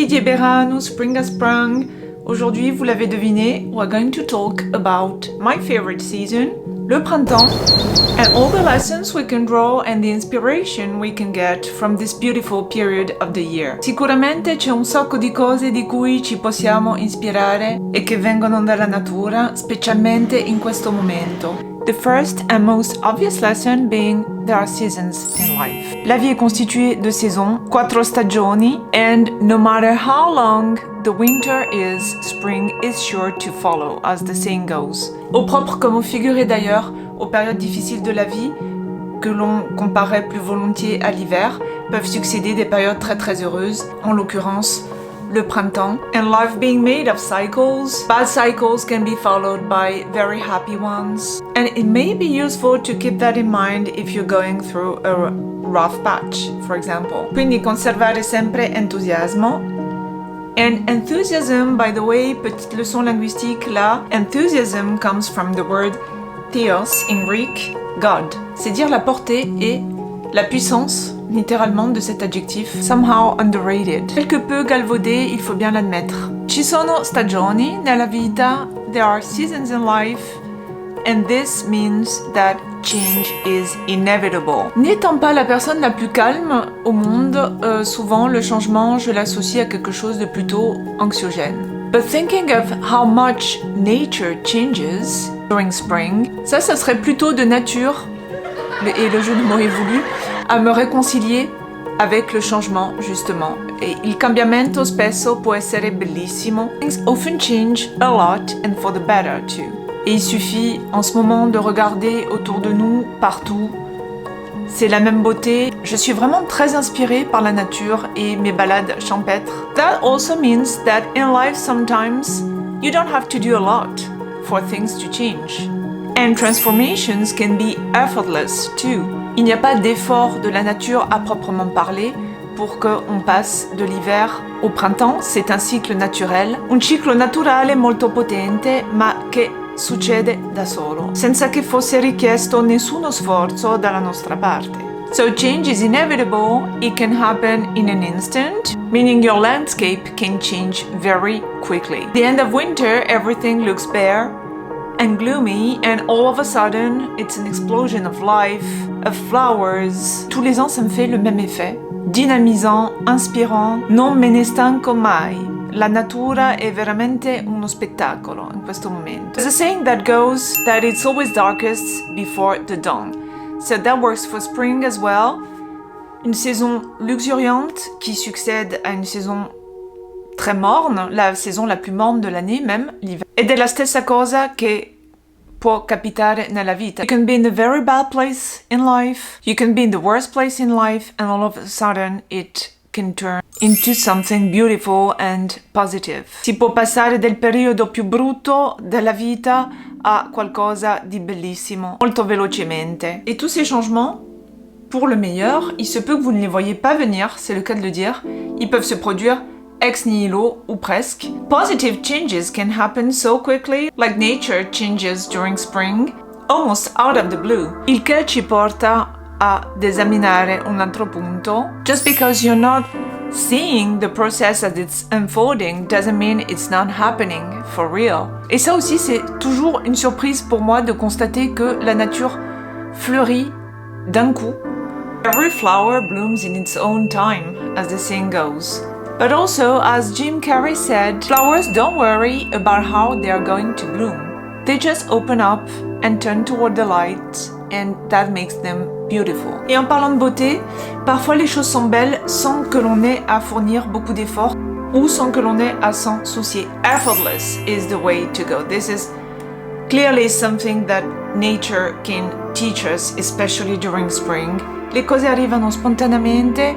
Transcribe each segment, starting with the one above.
di verano, spring has sprung. Aujourd'hui, vous l'avez deviné, we're going to talk about my favorite season, le printemps, and all the lessons we can draw and the inspiration we can get from this beautiful period of the year. Sicuramente c'è un sacco di cose di cui ci possiamo ispirare e che vengono dalla natura, specialmente in questo momento. The first and most obvious lesson being there are seasons in life. La vie est constituée de saisons, 4 stagioni, and no matter how long the winter is, spring is sure to follow, as the saying goes. Au propre comme au figuré d'ailleurs, aux périodes difficiles de la vie, que l'on comparait plus volontiers à l'hiver, peuvent succéder des périodes très heureuses, en l'occurrence le printemps. And life being made of cycles, bad cycles can be followed by very happy ones. And it may be useful to keep that in mind if you're going through a rough patch, for example. Quindi conservare sempre entusiasmo. And enthusiasm, by the way, petite leçon linguistique là, enthusiasm comes from the word theos in Greek, God. C'est dire la portée et la puissance, littéralement, de cet adjectif, somehow underrated. Quelque peu galvaudé, il faut bien l'admettre. Ci sono stagioni nella vita, there are seasons in life, and this means that change is inevitable. N'étant pas la personne la plus calme au monde, souvent le changement, je l'associe à quelque chose de plutôt anxiogène. But thinking of how much nature changes during spring, ça serait plutôt de nature, et le jeu de mots est voulu, à me réconcilier avec le changement, justement. Et il cambiamento spesso può essere bellissimo. Things often change a lot and for the better too. Et il suffit en ce moment de regarder autour de nous, partout. C'est la même beauté. Je suis vraiment très inspirée par la nature et mes balades champêtres. That also means that in life sometimes you don't have to do a lot for things to change. And transformations can be effortless too. Il n'y a pas d'effort de la nature à proprement parler pour qu'on passe de l'hiver au printemps. C'est un cycle naturel. Un ciclo naturale molto potente, ma che succede da solo, senza che fosse richiesto nessuno sforzo dalla nostra parte. So change is inevitable. It can happen in an instant, meaning your landscape can change very quickly. At the end of winter, everything looks bare and gloomy, and all of a sudden, it's an explosion of life, of flowers. Tous les ans, ça me fait le même effet. Dynamisant, inspirant, non me ne stanco mai. La natura è veramente uno spettacolo in questo momento. There's a saying that goes that it's always darkest before the dawn. So that works for spring as well. Une saison luxuriante qui succède à une saison très morne, la saison la plus morne de l'année même, l'hiver. Ed è la stessa cosa che può capitare nella vita. You can be in a very bad place in life, you can be in the worst place in life, and all of a sudden it can turn into something beautiful and positive. Si può passare del periodo più brutto della vita a qualcosa di bellissimo, molto velocemente. Et tous ces changements, pour le meilleur, il se peut que vous ne les voyez pas venir, c'est le cas de le dire, ils peuvent se produire ex nihilo ou presque. Positive changes can happen so quickly, like nature changes during spring, almost out of the blue. Il che ci porta a esaminare un altro punto. Just because you're not seeing the process as it's unfolding doesn't mean it's not happening for real. Et ça aussi, c'est toujours une surprise pour moi de constater que la nature fleurit d'un coup. Every flower blooms in its own time, as the saying goes. But also, as Jim Carrey said, flowers don't worry about how they are going to bloom. They just open up and turn toward the light, and that makes them beautiful. Et en parlant de beauté, parfois les choses sont belles sans que l'on ait à fournir beaucoup d'efforts ou sans que l'on ait à s'en soucier. Effortless is the way to go. This is clearly something that nature can teach us, especially during spring. Le cose arrivano spontaneamente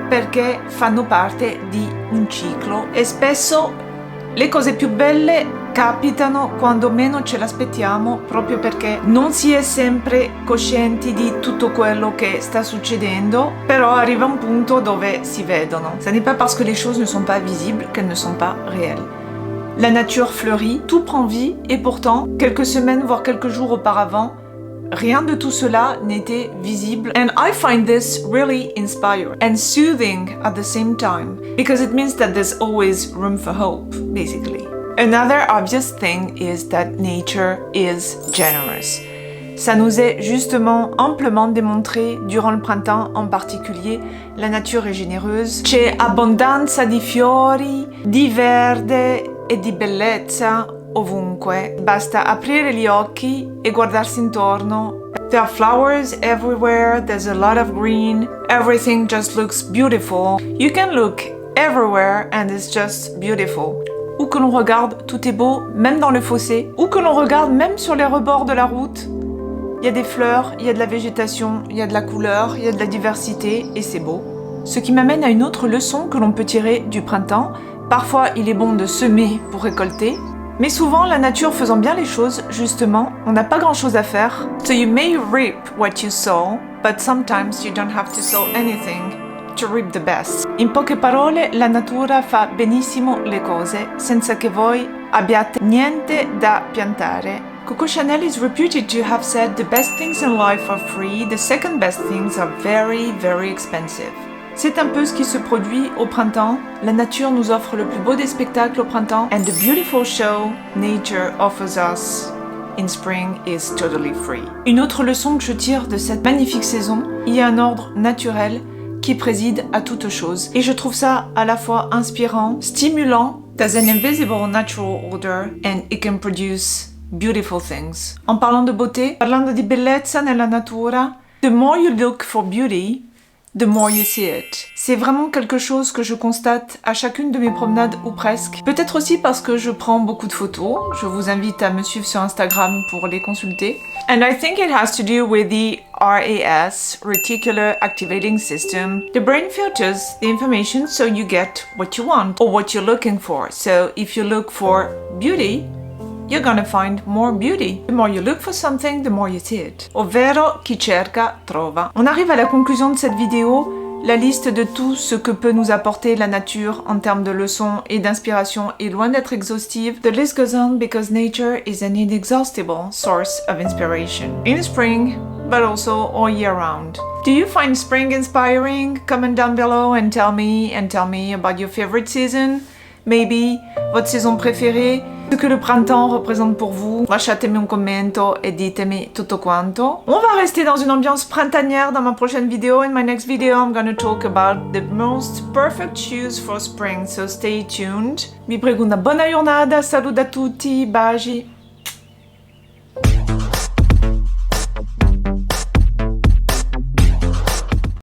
perché fanno parte di un ciclo e spesso le cose più belle capitano quando meno ce l'aspettiamo, proprio perché non si è sempre coscienti di tutto quello che sta succedendo, però arriva un punto dove si vedono. Ce n'est pas parce que les choses ne sont pas visibles qu'elles ne sont pas réelles. La nature fleurit, tout prend vie, et pourtant, quelques semaines voire quelques jours auparavant, rien de tout cela n'était visible. And I find this really inspiring and soothing at the same time, because it means that there's always room for hope, basically. Another obvious thing is that nature is generous. Ça nous est justement amplement démontré durant le printemps en particulier. La nature est généreuse. C'è abbondanza di fiori, di verde e di bellezza ovunque. Basta aprire gli occhi e guardarsi intorno. There are flowers everywhere, there's a lot of green. Everything just looks beautiful. You can look everywhere and it's just beautiful. Où que l'on regarde, tout est beau, même dans le fossé. Où que l'on regarde, même sur les rebords de la route. Il y a des fleurs, il y a de la végétation, il y a de la couleur, il y a de la diversité, et c'est beau. Ce qui m'amène à une autre leçon que l'on peut tirer du printemps. Parfois, il est bon de semer pour récolter, mais souvent, la nature faisant bien les choses, justement, on n'a pas grand-chose à faire. So you may reap what you sow, but sometimes you don't have to sow anything to reap the best. In poche parole, la natura fa benissimo le cose, senza che voi abbiate niente da piantare. Coco Chanel is reputed to have said the best things in life are free, the second best things are very, very expensive. C'est un peu ce qui se produit au printemps. La nature nous offre le plus beau des spectacles au printemps, and the beautiful show nature offers us in spring is totally free. Une autre leçon que je tire de cette magnifique saison, il y a un ordre naturel qui préside à toute chose. Et je trouve ça à la fois inspirant, stimulant. There's an invisible natural order and it can produce beautiful things. En parlant de beauté, parlando di bellezza nella natura, the more you look for beauty, the more you see it. C'est vraiment quelque chose que je constate à chacune de mes promenades ou presque. Peut-être aussi parce que je prends beaucoup de photos. Je vous invite à me suivre sur Instagram pour les consulter. And I think it has to do with the RAS, Reticular Activating System. The brain filters the information so you get what you want or what you're looking for. So if you look for beauty, you're gonna find more beauty. The more you look for something, the more you see it. Ovvero, chi cerca, trova. On arrive à la conclusion de cette vidéo. La liste de tout ce que peut nous apporter la nature en termes de leçons et d'inspiration est loin d'être exhaustive. The list goes on because nature is an inexhaustible source of inspiration. In spring, but also all year round. Do you find spring inspiring? Comment down below and tell me about your favorite season. Maybe votre saison préférée, ce que le printemps représente pour vous. Lasciatemi un commento e ditemi tutto quanto. On va rester dans une ambiance printanière dans ma prochaine vidéo. In my next video, I'm gonna talk about the most perfect shoes for spring, so stay tuned. Vi prego una buona giornata, saluto a tutti, baci.